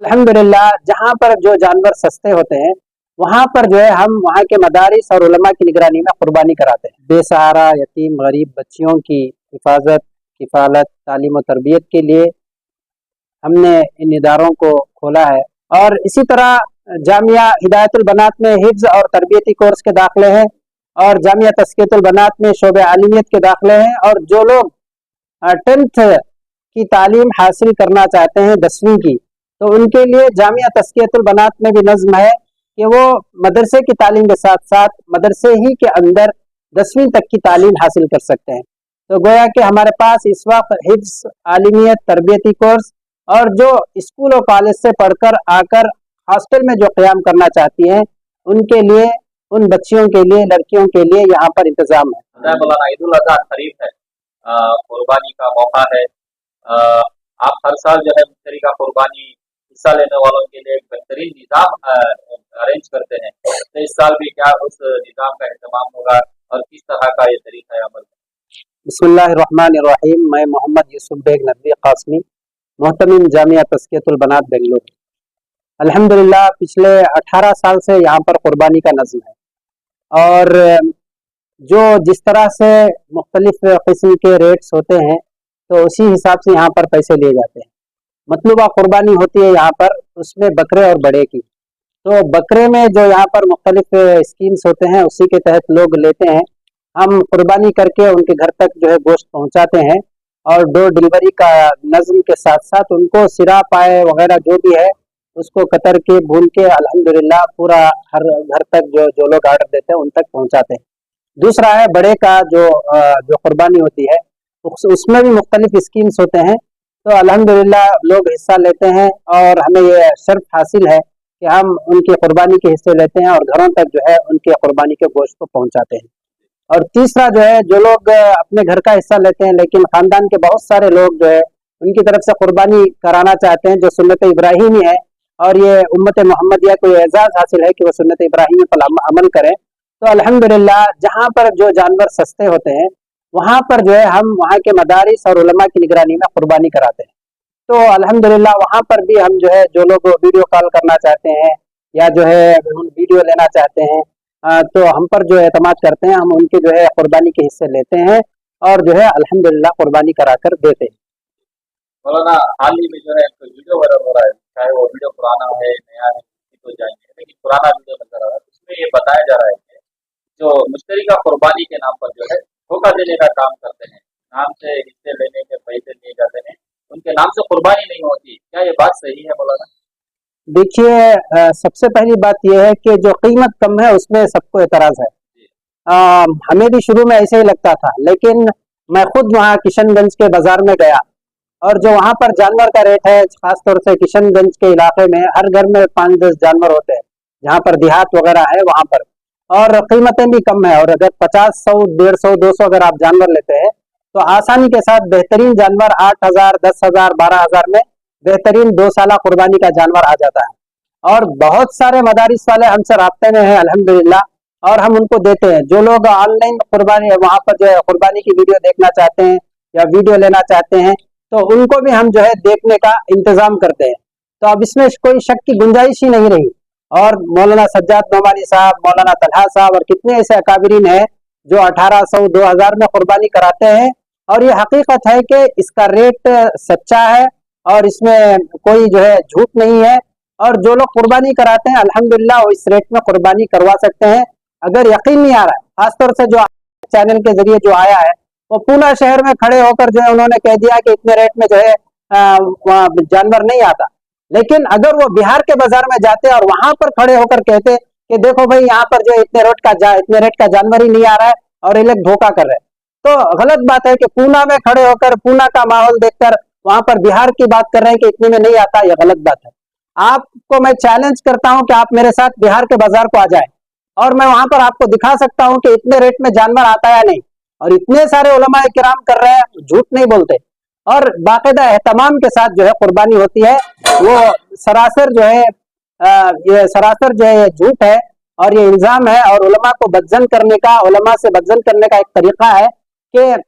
अल्हम्दुलिल्लाह जहाँ पर जो जानवर सस्ते होते हैं वहाँ पर जो है हम वहाँ के मदारिस और उलमा की निगरानी में कुर्बानी कराते हैं। बेसहारा यतीम गरीब बच्चियों की हिफाजत किफ़ालत तालीम और तरबियत के लिए हमने इन इदारों को खोला है। और इसी तरह जामिया हिदायतुल बनात में हिफ्ज़ और तरबियती कोर्स के दाखिले हैं और जामिया तज़कियतुल बनात में शोबे आलिमियत के दाखिले हैं। और जो लोग 10th की तालीम हासिल करना चाहते हैं 10वीं की, तो उनके लिए जामिया तज़कियतुल बनात में भी नज़्म है कि वो मदरसे की तालीम के साथ साथ मदरसे ही के अंदर 10वीं तक की तालीम हासिल कर सकते हैं। तो गोया कि हमारे पास इस वक्त हिफ्ज़ आलिमियत तरबियती कोर्स और जो स्कूल और कॉलेज से पढ़कर आकर हॉस्टल में जो क़याम करना चाहती हैं उनके लिए, उन बच्चियों के लिए, लड़कियों के लिए यहाँ पर इंतज़ाम है। मौलाना ईद उल अज़हा करीब है, कुर्बानी का मौका है। आप हर साल जो है मुश्तरी का कुर्बानी हिस्सा लेने वालों के लिए एक बेहतरीन निज़ाम अरेंज करते हैं, तो इस साल भी क्या उस निज़ाम का एहतमाम होगा और किस तरह का ये तरीका अमल है? बिस्मिल्लाहिर्रहमानिर्रहीम। मैं मोहम्मद यूसुफ बेग नबी कासमी, मोहतमिम जामिया तज़कियतुल बनात बेंगलुरु। अल्हम्दुलिल्लाह पिछले 18 साल से यहाँ पर कुर्बानी का नज़्म है और जो जिस तरह से मुख्तलिफ किस्म के रेट्स होते हैं तो उसी हिसाब से यहाँ पर पैसे लिए जाते हैं। मतलूबा कुर्बानी होती है यहाँ पर, उसमें बकरे और बड़े की। तो बकरे में जो यहाँ पर मुख्तलिफ स्कीम्स होते हैं उसी के तहत लोग लेते हैं। हम कुर्बानी करके उनके घर तक जो है गोश्त पहुँचाते हैं और डोर डिलीवरी का नज़्म के साथ साथ उनको सिरा पाए वगैरह जो भी है उसको कतर के भून के अल्हम्दुलिल्लाह पूरा हर घर तक जो लोग आर्डर देते हैं उन तक पहुँचाते हैं। दूसरा है बड़े का जो कुर्बानी होती है उसमें भी मुख्तलिफ स्कीम्स होते हैं। तो अल्हम्दुलिल्लाह लोग हिस्सा लेते हैं और हमें ये शर्फ हासिल है कि हम उनकी कुर्बानी के हिस्से लेते हैं और घरों तक जो है उनके कुर्बानी के गोश्त को पहुँचाते हैं। और तीसरा जो है जो लोग अपने घर का हिस्सा लेते हैं लेकिन ख़ानदान के बहुत सारे लोग जो है उनकी तरफ से कुर्बानी कराना चाहते हैं जो सुन्नत इब्राहीमी है और ये उम्मत मोहम्मदिया को एजाज़ हासिल है कि वो सुन्नत इब्राहीमी पर अमल करें। तो अल्हम्दुलिल्लाह जहाँ पर जो जानवर सस्ते होते हैं वहाँ पर जो है हम वहाँ के मदारिस और उलमा की निगरानी में कुर्बानी कराते हैं। तो अल्हम्दुलिल्लाह वहाँ पर भी हम जो है जो लोग वीडियो कॉल करना चाहते हैं या जो है वीडियो लेना चाहते हैं तो हम पर जो एतमाद करते हैं, हम उनके जो है कुर्बानी के हिस्से लेते हैं और जो है अल्हम्दुलिल्लाह कुर्बानी करा कर देते हैं। मौलाना हाल ही में जो है वीडियो वायरल हो रहा है, चाहे वो वीडियो पुराना है नया है तो जाएंगे, लेकिन पुराना वीडियो नजर आ रहा है, उसमें ये बताया जा रहा है कि जो मुश्तरी का कुर्बानी के नाम पर जो है धोखा देने का काम करते हैं, नाम से हिस्से लेने के पैसे लिए जाते हैं, उनके नाम से कुर्बानी नहीं होती। क्या ये बात सही है मौलाना? देखिए सबसे पहली बात यह है कि जो कीमत कम है उसमें सबको एतराज़ है। हमें भी शुरू में ऐसे ही लगता था, लेकिन मैं खुद वहाँ किशनगंज के बाजार में गया और जो वहाँ पर जानवर का रेट है, खासतौर से किशनगंज के इलाके में हर घर में 5-10 जानवर होते हैं, जहाँ पर देहात वगैरह है वहाँ पर, और कीमतें भी कम है। और अगर 50, 100, 150, 200 अगर आप जानवर लेते हैं तो आसानी के साथ बेहतरीन जानवर 8,000, 10,000, 12,000 में बेहतरीन 2 साला कुर्बानी का जानवर आ जाता है। और बहुत सारे मदारिस वाले हमसे राब्ते में हैं अल्हम्दुलिल्लाह और हम उनको देते हैं। जो लोग ऑनलाइन कुर्बानी वहाँ पर जो है कुर्बानी की वीडियो देखना चाहते हैं या वीडियो लेना चाहते हैं तो उनको भी हम जो है देखने का इंतजाम करते हैं। तो अब इसमें कोई शक की गुंजाइश ही नहीं रही। और मौलाना सज्जाद नोमानी साहब, मौलाना तलहा साहब और कितने ऐसे अकाबिरीन हैं जो 1800, 2000 में कुर्बानी कराते हैं और ये हकीकत है कि इसका रेट सच्चा है और इसमें कोई जो है झूठ नहीं है। और जो लोग कुर्बानी कराते हैं अल्हम्दुलिल्लाह वो इस रेट में कुर्बानी करवा सकते हैं। अगर यकीन नहीं आ रहा है, खासतौर से जो चैनल के जरिए जो आया है वो पूना शहर में खड़े होकर जो है उन्होंने कह दिया कि इतने रेट में जो है जानवर नहीं आता। लेकिन अगर वो बिहार के बाजार में जाते और वहां पर खड़े होकर कहते कि देखो भाई यहाँ पर जो इतने रेट का जानवर ही नहीं आ रहा है और ये लोग धोखा कर रहे हैं, तो गलत बात है कि पूना में खड़े होकर पूना का माहौल देखकर वहां पर बिहार की बात कर रहे हैं कि इतने में नहीं आता, यह गलत बात है। आपको मैं चैलेंज करता हूं कि आप मेरे साथ बिहार के बाजार को आ जाएं और मैं वहां पर आपको दिखा सकता हूं कि इतने रेट में जानवर आता है या नहीं। और इतने सारे उलमा किराम कर रहे हैं, झूठ नहीं बोलते और बाकायदा एहतमाम के साथ जो है कुर्बानी होती है। वो सरासर जो है ये सरासर जो है झूठ है और ये इल्जाम है। और उलमा को बदजन करने का, उलमा से बदजन करने का एक तरीका है कि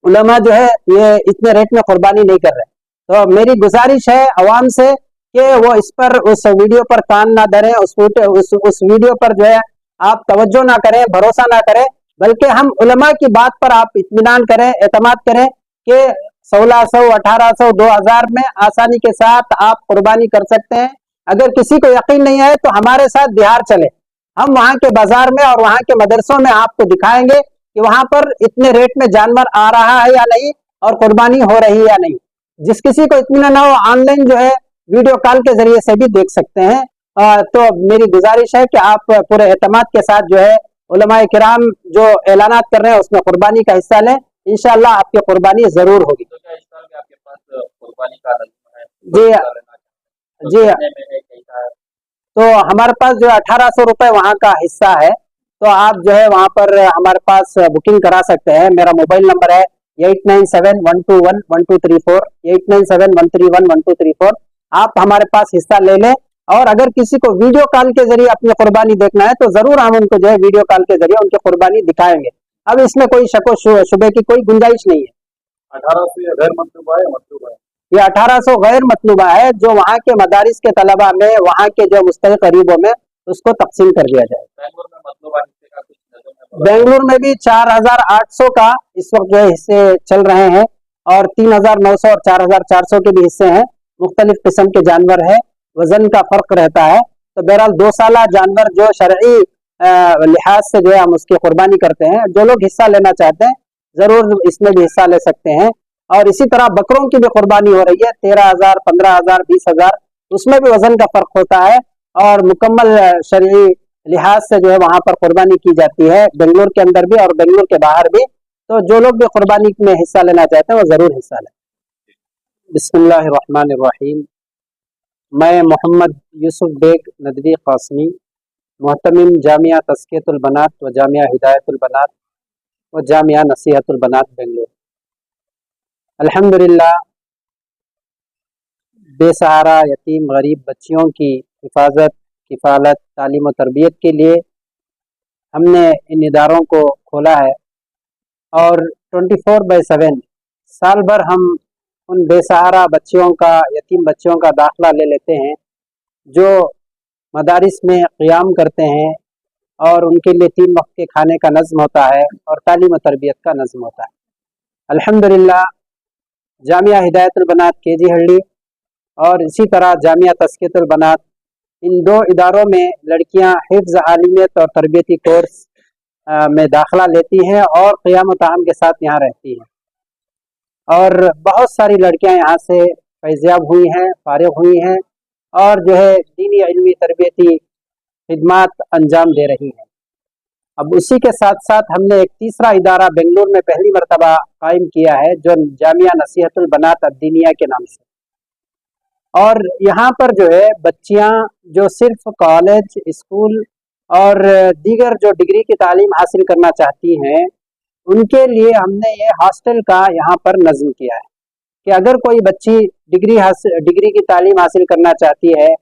उलमा जो है ये इतने रेट में कुर्बानी नहीं कर रहे। तो मेरी गुजारिश है अवाम से कि वो इस पर उस वीडियो पर कान ना धरें, उस वीडियो पर जो है आप तवज्जो ना करें, भरोसा ना करें, बल्कि हम उलमा की बात पर आप इत्मीनान करें, एतमाद करें कि 1600, 1800, 2000 में आसानी के साथ आप कुर्बानी कर सकते हैं। अगर किसी को यकीन नहीं है तो हमारे साथ बिहार चले, हम वहां के बाजार में और वहां के मदरसों में आपको दिखाएंगे कि वहां पर इतने रेट में जानवर आ रहा है या नहीं और कुर्बानी हो रही है या नहीं। जिस किसी को इत्मीनान ना हो, ऑनलाइन जो है वीडियो कॉल के जरिए से भी देख सकते हैं। तो मेरी गुजारिश है कि आप पूरे एतमाद के साथ जो है उलमाए किराम जो ऐलानात कर रहे हैं उसमें कुर्बानी का हिस्सा लें, इंशाअल्लाह आपकी कुर्बानी जरूर होगी। तो क्या इस साल में आपके पास कुर्बानी का नज़्म है? जी तो जी, कितने में है, कैसा है? तो हमारे पास जो 1800 रुपए वहाँ का हिस्सा है, तो आप जो है वहाँ पर हमारे पास बुकिंग करा सकते हैं। मेरा मोबाइल नंबर है 8971211234, 8971311234। आप हमारे पास हिस्सा ले लें, और अगर किसी को वीडियो कॉल के जरिए अपनी कुर्बानी देखना है तो जरूर हम उनको जो है वीडियो कॉल के जरिए उनकी कुर्बानी दिखाएंगे। अब इसमें कोई शको शुबे की कोई गुंजाइश नहीं है। 1800 गैर मतलूबा है, मतलूबा है? ये 1800 गैर मतलूबा है, जो वहाँ के मदारिस के तलबा में, वहाँ के जो मुस्तहिक गरीबों में उसको तकसीम कर दिया जाए। बेंगलुरु में मतलूबा हिस्से का कुछ नज़म है? बेंगलुरु में भी 4800 का इस वक्त जो है हिस्से चल रहे हैं, और 3900 और 4400 के भी हिस्से हैं। मुख्तलिफ किस्म के जानवर है, वजन का फर्क रहता है। तो बहरहाल 2 साला जानवर जो शरई लिहाज से जो है हम उसकी कुर्बानी करते हैं। जो लोग हिस्सा लेना चाहते हैं जरूर इसमें भी हिस्सा ले सकते हैं। और इसी तरह बकरों की भी कुर्बानी हो रही है, 13,000, 15,000, 20,000, उसमें भी वजन का फर्क होता है, और मुकम्मल शरई लिहाज से जो है वहां पर कुर्बानी की जाती है, बेंगलुरु के अंदर भी और बेंगलुरु के बाहर भी। तो जो लोग भी कुर्बानी में हिस्सा लेना चाहते हैं वो जरूर हिस्सा लें। बिस्मिल्लाहिर्रहमानिर्रहीम। मैं मोहम्मद यूसुफ बेग नदवी कासमी, मोहतमिम जामिया तज़कियतुल बनात व जामिया हिदायतुल बनात व जामिया नसीहतुल बनात बेंगलुरु। अल्हम्दुलिल्लाह, बेसहारा यतीम गरीब बच्चियों की हिफाजत, किफ़ालत, तालीम और तरबियत के लिए हमने इन इदारों को खोला है, और 24/7 साल भर हम उन बेसहारा बच्चियों का, यतीम बच्चियों का दाखिला ले लेते हैं जो मदारिस में क़ियाम करते हैं, और उनके लिए 3 वक्त के खाने का नज़्म होता है और तालीम और तरबियत का नज़्म होता है। अल्हम्दुलिल्लाह, जामिया हिदायतुल बनात केजी हल्डी और इसी तरह जामिया तज़कियतुल बनात, इन 2 इदारों में लड़कियां हिफ्ज़, आलिमियत और तरबियती कोर्स में दाखिला लेती हैं और क़ियाम व ताम के साथ यहाँ रहती हैं। और बहुत सारी लड़कियां यहाँ से फैज़याब हुई हैं, फारिग हुई हैं, और जो है दीनी इल्मी तरबियती खिदमात अंजाम दे रही हैं। अब उसी के साथ साथ हमने एक तीसरा इदारा बेंगलुरु में पहली मरतबा कायम किया है, जो जामिया नसीहतुल बनात अद्दीनिया के नाम से। और यहाँ पर जो है बच्चियाँ जो सिर्फ कॉलेज, स्कूल और दीगर जो डिग्री की तालीम हासिल करना चाहती हैं, उनके लिए हमने ये हॉस्टल का यहाँ पर नज़्म किया है कि अगर कोई बच्ची डिग्री की तालीम हासिल करना चाहती है,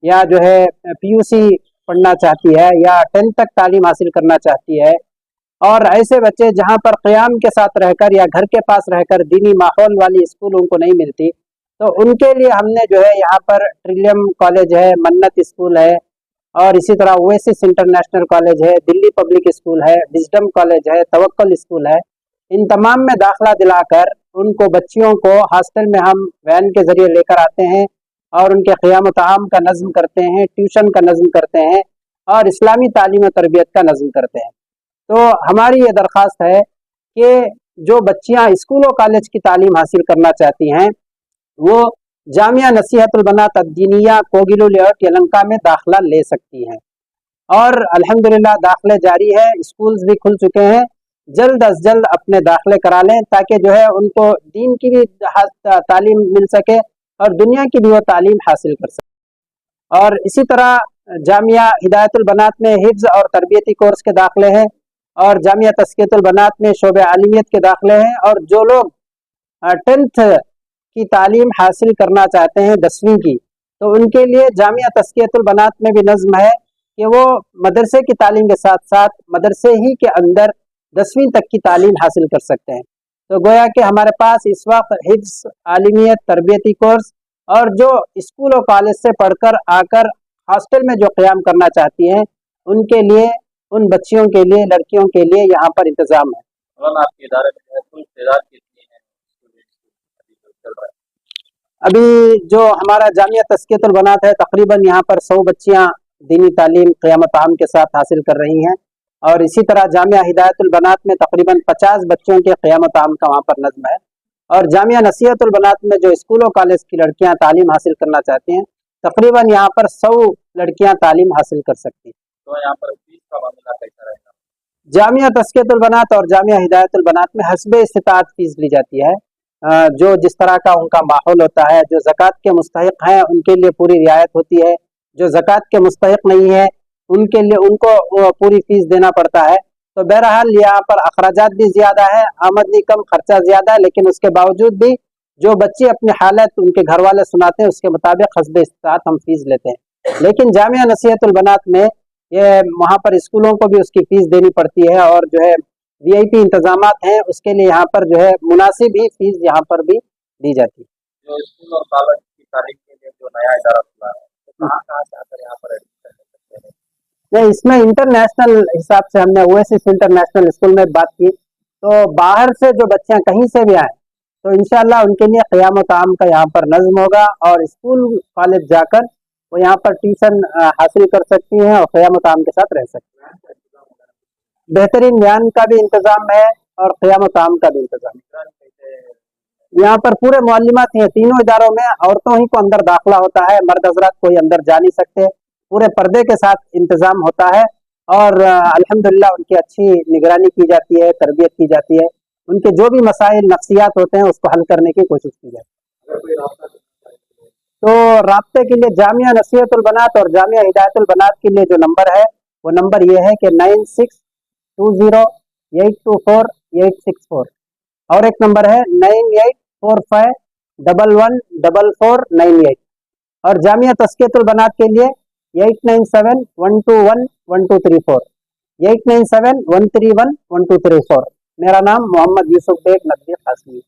या जो है PUC पढ़ना चाहती है, या 10th तक तालीम हासिल करना चाहती है, और ऐसे बच्चे जहाँ पर क़ियाम के साथ रहकर या घर के पास रहकर दीनी माहौल वाली स्कूल उनको नहीं मिलती, तो उनके लिए हमने जो है यहाँ पर ट्रिलियम कॉलेज है, मन्नत स्कूल है, और इसी तरह ओएसिस इंटरनेशनल कॉलेज है, दिल्ली पब्लिक स्कूल है, विजडम कॉलेज है, तवक्कल स्कूल है, इन तमाम में दाखिला दिलाकर उनको, बच्चियों को हॉस्टल में हम वैन के जरिए लेकर आते हैं और उनके क़ियाम ताम का नज़्म करते हैं, ट्यूशन का नज़्म करते हैं, और इस्लामी तालीम और तरबियत का नज़्म करते हैं। तो हमारी ये दरख्वास्त है कि जो बच्चियाँ स्कूल और कॉलेज की तालीम हासिल करना चाहती हैं वो जामिया नसीहतुल बनात अद्दीनिया कोगिलो लेआउट यलहंका में दाखिला ले सकती हैं। और अल्हम्दुलिल्लाह दाखिले जारी है, स्कूल्स भी खुल चुके हैं। जल्द अज जल्द अपने दाखिले करा लें ताकि जो है उनको दीन की भी तालीम मिल सके और दुनिया की भी वो तालीम हासिल कर सके। और इसी तरह जामिया हिदायतुल बनात में हिफ्ज़ और तरबियती कोर्स के दाखिले हैं, और जामिया तज़कियतुल बनात में शोबे आलिमियत के दाखिले हैं। और जो लोग 10th की तालीम हासिल करना चाहते हैं 10वीं की, तो उनके लिए जामिया तज़कियतुल बनात में भी नज़्म है कि वो मदरसे की तालीम के साथ साथ मदरसे ही के अंदर 10वीं तक की तालीम हासिल कर सकते हैं। तो गोया कि हमारे पास इस वक्त हिफ्ज़, आलिमियत, तरबियती कोर्स और जो स्कूल और कॉलेज से पढ़कर आकर हॉस्टल में जो क़याम करना चाहती हैं उनके लिए, उन बच्चियों के लिए, लड़कियों के लिए यहाँ पर इंतज़ाम है। मौलाना आपके इदारे में जो है कुल तादाद कितनी है अभी जो चल रहा है? अभी जो हमारा जामिया तज़कियतुल बनात है, तकरीबन यहाँ पर 100 बच्चियाँ दीनी तालीम क़यामत आम के साथ हासिल कर रही हैं, और इसी तरह जामिया हिदायतुल बनात में तकरीबन 50 बच्चों के क़यामत आम का वहाँ पर नज़्म है। और जामिया नसीहतुल बनात में जो स्कूलों कॉलेज की लड़कियाँ तालीम हासिल करना चाहती हैं, तकरीबन यहाँ पर 100 लड़कियाँ तालीम हासिल कर सकती हैं। तो यहाँ पर फीस का मामला कैसा रहेगा? जामिया तज़कियतुल बनात और जामिया हिदायतुल बनात में हस्बे इस्तिताअत फीस ली जाती है। जो जिस तरह का उनका माहौल होता है, जो ज़कात के मुस्तहिक़ हैं उनके लिए पूरी रियायत होती है, जो ज़कात के मुस्तहिक़ नहीं है उनके लिए उनको पूरी फीस देना पड़ता है। तो बहरहाल यहाँ पर अखराजात भी ज़्यादा है, आमदनी कम, खर्चा ज़्यादा है, लेकिन उसके बावजूद भी जो बच्चे अपनी हालत उनके घर वाले सुनाते हैं उसके मुताबिक हस्बे इस्तिताअत हम फीस लेते हैं। लेकिन जामिया नसीहतुल बनात में ये वहाँ पर स्कूलों को भी उसकी फीस देनी पड़ती है, और जो है VIP इंतजामात हैं उसके लिए यहाँ पर जो है मुनासिब ही फीस यहाँ पर भी दी जाती है। जो स्कूल और कॉलेज की तालीम के लिए जो नया इदारा खुला है तो कहाँ से आकर यहाँ पर एडमिशन ले सकते हैं? नहीं, इसमें इंटरनेशनल हिसाब से हमने ओएसिस इंटरनेशनल स्कूल में बात की, तो बाहर से जो बच्चियाँ कहीं से भी आए तो इंशाल्लाह उनके लिए क़यामत आम का यहाँ पर नज़्म होगा, और स्कूल कॉलेज जाकर वो यहाँ पर ट्यूशन हासिल कर सकती हैं और क़यामत आम के साथ रह सकती हैं। बेहतरीन बयान का भी इंतज़ाम है और क़यामत आम का भी इंतज़ाम है। यहाँ पर पूरे मुअल्लिमात हैं, तीनों इदारों में औरतों ही को अंदर दाखिला होता है, मर्द हज़रात कोई अंदर जा नहीं सकते, पूरे पर्दे के साथ इंतज़ाम होता है, और अल्हम्दुलिल्लाह उनकी अच्छी निगरानी की जाती है, तरबियत की जाती है, उनके जो भी मसाइल नफ्सियात होते हैं उसको हल करने की कोशिश की जाती है। तो राब्ते के लिए जामिया नसीहतुल बनात और जामिया हिदायतुल बनात के लिए जो नंबर है वो नंबर ये है कि 9620824864, और एक नंबर है 9845114498, और जामिया तज़कियतुल बनात के लिए 8971211234, 8971311234। मेरा नाम मोहम्मद यूसुफ बेग नकवी कासमी।